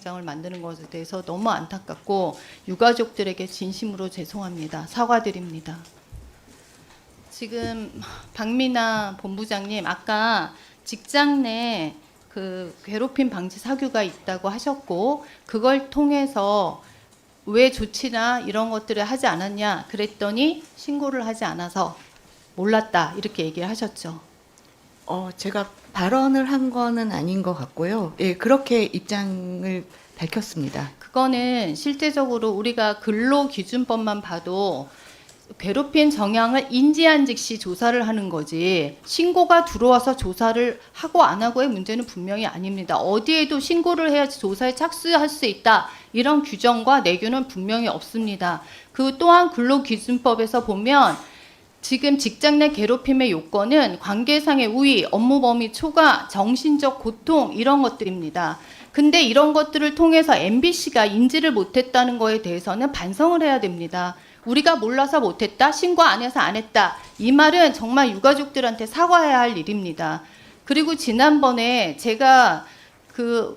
장을 만드는 것에 대해서 너무 안타깝고 유가족들에게 진심으로 죄송합니다. 사과드립니다. 지금 박미나 본부장님 아까 직장 내 그 괴롭힘 방지 사규가 있다고 하셨고 그걸 통해서 왜 조치나 이런 것들을 하지 않았냐 그랬더니 신고를 하지 않아서 몰랐다 이렇게 얘기를 하셨죠. 제가 발언을 한 거는 아닌 것 같고요. 예, 그렇게 입장을 밝혔습니다. 그거는 실제적으로 우리가 근로기준법만 봐도 괴롭힌 정황을 인지한 즉시 조사를 하는 거지 신고가 들어와서 조사를 하고 안 하고의 문제는 분명히 아닙니다. 어디에도 신고를 해야지 조사에 착수할 수 있다. 이런 규정과 내규는 분명히 없습니다. 그 또한 근로기준법에서 보면 지금 직장 내 괴롭힘의 요건은 관계상의 우위, 업무 범위 초과, 정신적 고통 이런 것들입니다. 근데 이런 것들을 통해서 MBC가 인지를 못했다는 거에 대해서는 반성을 해야 됩니다. 우리가 몰라서 못했다, 신고 안 해서 안 했다. 이 말은 정말 유가족들한테 사과해야 할 일입니다. 그리고 지난번에 제가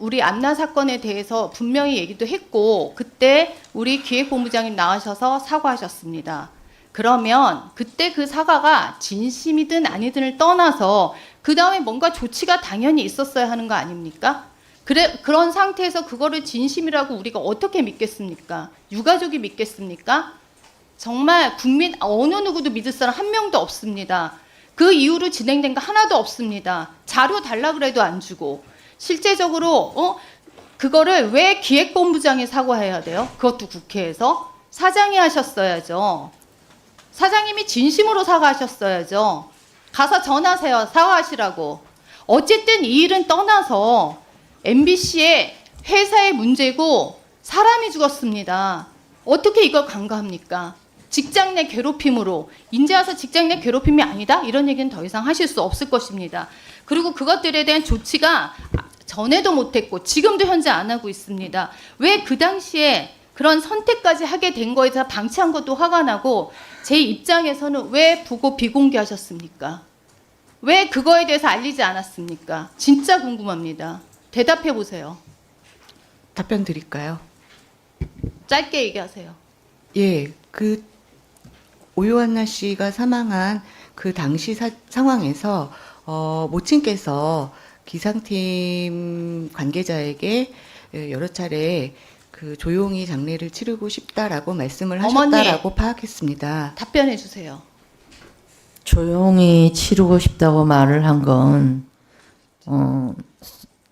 우리 안나 사건에 대해서 분명히 얘기도 했고 그때 우리 기획본부장님 나와셔서 사과하셨습니다. 그러면 그때 그 사과가 진심이든 아니든을 떠나서 그 다음에 뭔가 조치가 당연히 있었어야 하는 거 아닙니까? 그런 상태에서 그거를 진심이라고 우리가 어떻게 믿겠습니까? 유가족이 믿겠습니까? 정말 국민 어느 누구도 믿을 사람 한 명도 없습니다. 그 이후로 진행된 거 하나도 없습니다. 자료 달라 그래도 안 주고 실제적으로 그거를 왜 기획본부장이 사과해야 돼요? 그것도 국회에서 사장이 하셨어야죠. 사장님이 진심으로 사과하셨어야죠. 가서 전하세요. 사과하시라고. 어쨌든 이 일은 떠나서 MBC의 회사의 문제고 사람이 죽었습니다. 어떻게 이걸 간과합니까? 직장 내 괴롭힘으로 이제 와서 직장 내 괴롭힘이 아니다? 이런 얘기는 더 이상 하실 수 없을 것입니다. 그리고 그것들에 대한 조치가 전에도 못했고 지금도 현재 안 하고 있습니다. 왜 그 당시에 그런 선택까지 하게 된 거에 대해서 방치한 것도 화가 나고 제 입장에서는 왜 보고 비공개하셨습니까? 왜 그거에 대해서 알리지 않았습니까? 진짜 궁금합니다. 대답해 보세요. 답변 드릴까요? 짧게 얘기하세요. 예, 오요한나 씨가 사망한 그 당시 상황에서 모친께서 기상팀 관계자에게 여러 차례 조용히 장례를 치르고 싶다라고 말씀을 하셨다라고 어머니, 파악했습니다. 답변해 주세요. 조용히 치르고 싶다고 말을 한 건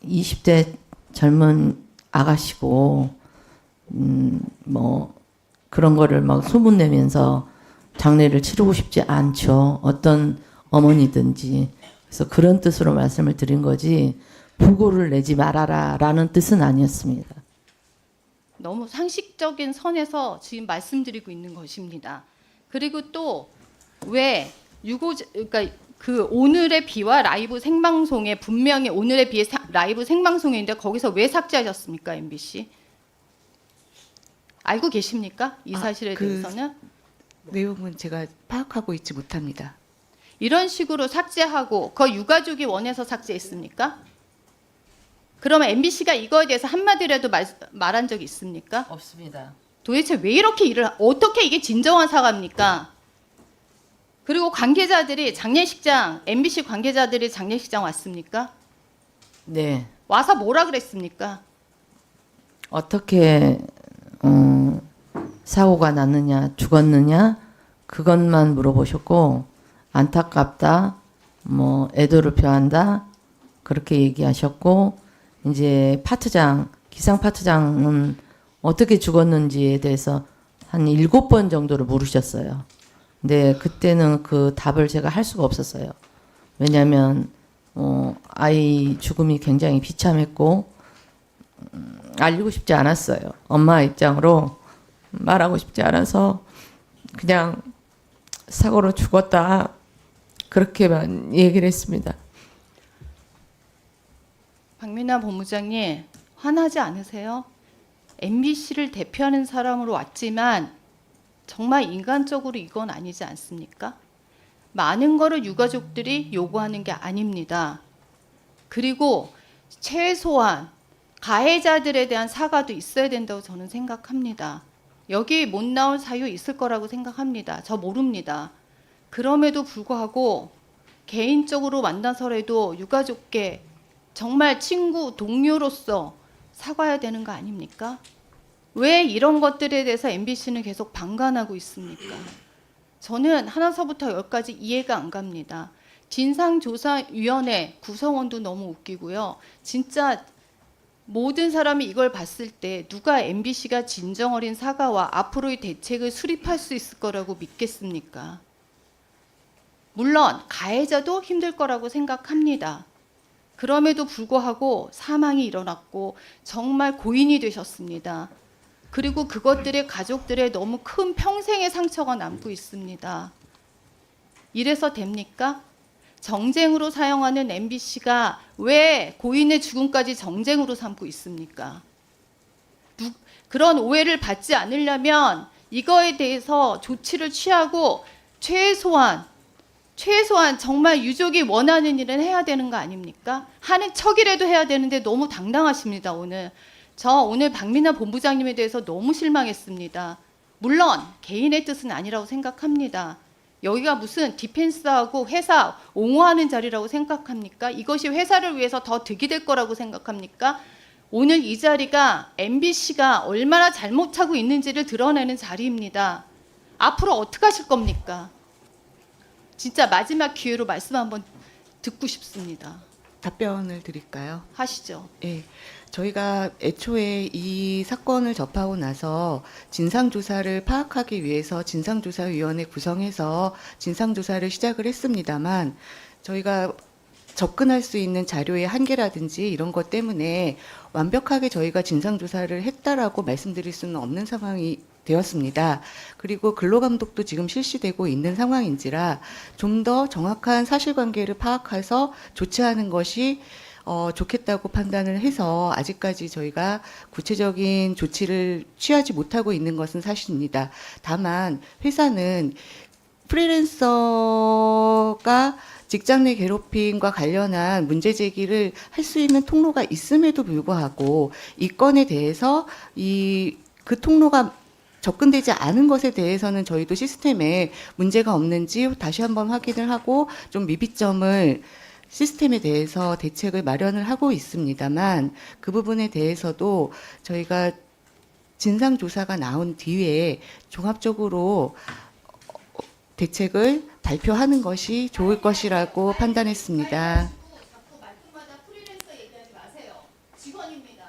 20대 젊은 아가씨고 뭐 그런 거를 막 소문내면서 장례를 치르고 싶지 않죠. 어떤 어머니든지. 그래서 그런 뜻으로 말씀을 드린 거지 부고를 내지 말아라라는 뜻은 아니었습니다. 너무 상식적인 선에서 지금 말씀드리고 있는 것입니다. 그리고 또 왜 그러니까 그 오늘의 비와 라이브 생방송에 분명히 오늘의 비의 라이브 생방송인데 거기서 왜 삭제하셨습니까, MBC? 알고 계십니까? 이 사실에 대해서는? 내용은 제가 파악하고 있지 못합니다. 이런 식으로 삭제하고 그 유가족이 원해서 삭제했습니까? 그러면 MBC가 이거에 대해서 한마디라도 말한 적이 있습니까? 없습니다. 도대체 왜 이렇게 어떻게 이게 진정한 사과입니까? 그리고 관계자들이 장례식장, MBC 관계자들이 장례식장 왔습니까? 네. 와서 뭐라 그랬습니까? 어떻게 사고가 났느냐, 죽었느냐 그것만 물어보셨고 안타깝다, 뭐 애도를 표한다 그렇게 얘기하셨고 이제 기상 파트장은 어떻게 죽었는지에 대해서 한 7번 정도를 물으셨어요. 근데 그때는 그 답을 제가 할 수가 없었어요. 왜냐하면 아이 죽음이 굉장히 비참했고 알리고 싶지 않았어요. 엄마 입장으로 말하고 싶지 않아서 그냥 사고로 죽었다 그렇게만 얘기를 했습니다. 박민아 본부장님 화나지 않으세요? MBC를 대표하는 사람으로 왔지만 정말 인간적으로 이건 아니지 않습니까? 많은 거를 유가족들이 요구하는 게 아닙니다. 그리고 최소한 가해자들에 대한 사과도 있어야 된다고 저는 생각합니다. 여기 못 나온 사유 있을 거라고 생각합니다. 저 모릅니다. 그럼에도 불구하고 개인적으로 만나서라도 유가족께 정말 친구, 동료로서 사과해야 되는 거 아닙니까? 왜 이런 것들에 대해서 MBC는 계속 방관하고 있습니까? 저는 하나서부터 열까지 이해가 안 갑니다. 진상조사위원회 구성원도 너무 웃기고요. 진짜 모든 사람이 이걸 봤을 때 누가 MBC가 진정 어린 사과와 앞으로의 대책을 수립할 수 있을 거라고 믿겠습니까? 물론 가해자도 힘들 거라고 생각합니다. 그럼에도 불구하고 사망이 일어났고 정말 고인이 되셨습니다. 그리고 그것들의 가족들의 너무 큰 평생의 상처가 남고 있습니다. 이래서 됩니까? 정쟁으로 사용하는 MBC가 왜 고인의 죽음까지 정쟁으로 삼고 있습니까? 그런 오해를 받지 않으려면 이거에 대해서 조치를 취하고 최소한 정말 유족이 원하는 일은 해야 되는 거 아닙니까? 하는 척이라도 해야 되는데 너무 당당하십니다. 오늘 박민아 본부장님에 대해서 너무 실망했습니다. 물론 개인의 뜻은 아니라고 생각합니다. 여기가 무슨 디펜스하고 회사 옹호하는 자리라고 생각합니까? 이것이 회사를 위해서 더 득이 될 거라고 생각합니까? 오늘 이 자리가 MBC가 얼마나 잘못하고 있는지를 드러내는 자리입니다. 앞으로 어떻게 하실 겁니까? 진짜 마지막 기회로 말씀 한번 듣고 싶습니다. 답변을 드릴까요? 하시죠. 예. 저희가 애초에 이 사건을 접하고 나서 진상조사를 파악하기 위해서 진상조사위원회 구성해서 진상조사를 시작을 했습니다만 저희가 접근할 수 있는 자료의 한계라든지 이런 것 때문에 완벽하게 저희가 진상조사를 했다라고 말씀드릴 수는 없는 상황이 되었습니다. 그리고 근로감독도 지금 실시되고 있는 상황인지라 좀 더 정확한 사실관계를 파악해서 조치하는 것이 좋겠다고 판단을 해서 아직까지 저희가 구체적인 조치를 취하지 못하고 있는 것은 사실입니다. 다만 회사는 프리랜서가 직장 내 괴롭힘과 관련한 문제 제기를 할 수 있는 통로가 있음에도 불구하고 이 건에 대해서 그 통로가 접근되지 않은 것에 대해서는 저희도 시스템에 문제가 없는지 다시 한번 확인을 하고 좀 미비점을 시스템에 대해서 대책을 마련을 하고 있습니다만 그 부분에 대해서도 저희가 진상조사가 나온 뒤에 종합적으로 대책을 발표하는 것이 좋을 것이라고 판단했습니다. 자꾸 말투마다 프리랜서 얘기하지 마세요. 직원입니다.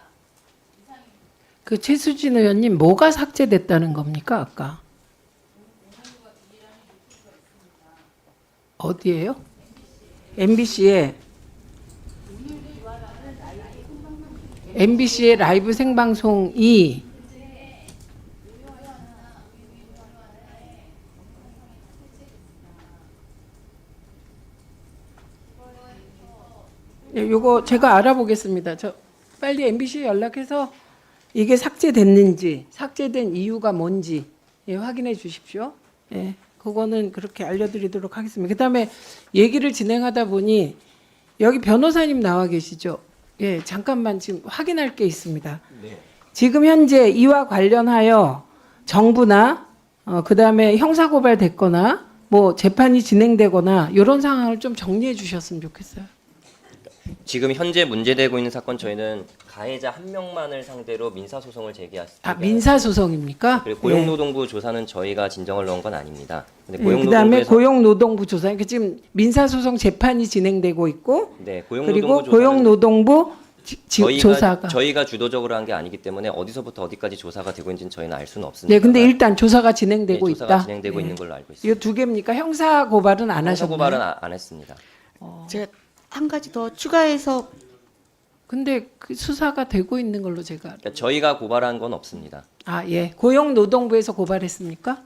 그 최수진 의원님 뭐가 삭제됐다는 겁니까 아까? 어디에요? MBC의 라이브 생방송이 요거 제가 알아보겠습니다. 저 빨리 MBC에 연락해서 이게 삭제됐는지, 삭제된 이유가 뭔지 확인해 주십시오. 예, 그거는 그렇게 알려드리도록 하겠습니다. 그다음에 얘기를 진행하다 보니 여기 변호사님 나와 계시죠? 예, 잠깐만 지금 확인할 게 있습니다. 네. 지금 현재 이와 관련하여 정부나 그다음에 형사고발됐거나 뭐 재판이 진행되거나 이런 상황을 좀 정리해 주셨으면 좋겠어요. 지금 현재 문제되고 있는 사건 저희는 가해자 한 명만을 상대로 민사소송을 제기했습니다. 아, 민사소송입니까? 그리고 고용노동부 조사는 저희가 진정을 넣은 건 아닙니다. 근데 그다음에 고용노동부 조사. 그 지금 민사소송 재판이 진행되고 있고, 네, 그리고 고용노동부 조사가 저희가 주도적으로 한 게 아니기 때문에 어디서부터 어디까지 조사가 되고 있는지는 저희는 알 수는 없습니다. 네, 근데 일단 조사가 진행되고 네, 조사가 있다. 진행되고 네. 있는 걸로 알고 있습니다. 이거 두 개입니까? 형사 고발은 안 하셨나요? 고발은 안 했습니다. 제가 한 가지 더 추가해서 근데 그 수사가 되고 있는 걸로 제가 그러니까 저희가 고발한 건 없습니다. 아, 예. 고용노동부에서 고발했습니까?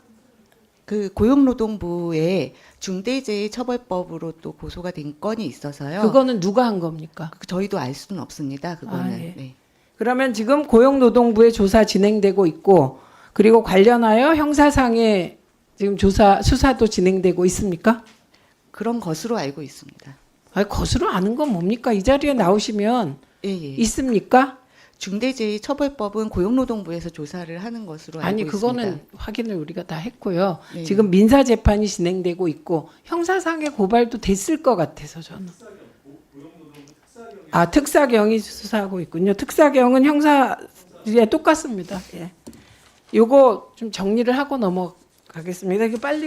그 고용노동부의 중대재해처벌법으로 또 고소가 된 건이 있어서요. 그거는 누가 한 겁니까? 저희도 알 수는 없습니다. 그거는. 아, 예. 네. 그러면 지금 고용노동부의 조사 진행되고 있고, 그리고 관련하여 형사상의 지금 수사도 진행되고 있습니까? 그런 것으로 알고 있습니다. 아, 거스로 아는 건 뭡니까? 이 자리에 나오시면 예, 예. 있습니까? 중대재해처벌법은 고용노동부에서 조사를 하는 것으로 알고 아니 있습니다. 그거는 확인을 우리가 다 했고요. 네. 지금 민사 재판이 진행되고 있고 형사상의 고발도 됐을 것 같아서 저는. 아 특사경이 수사하고 있군요. 특사경은 형사에 똑같습니다. 예. 요거 좀 정리를 하고 넘어가겠습니다. 이게 빨리.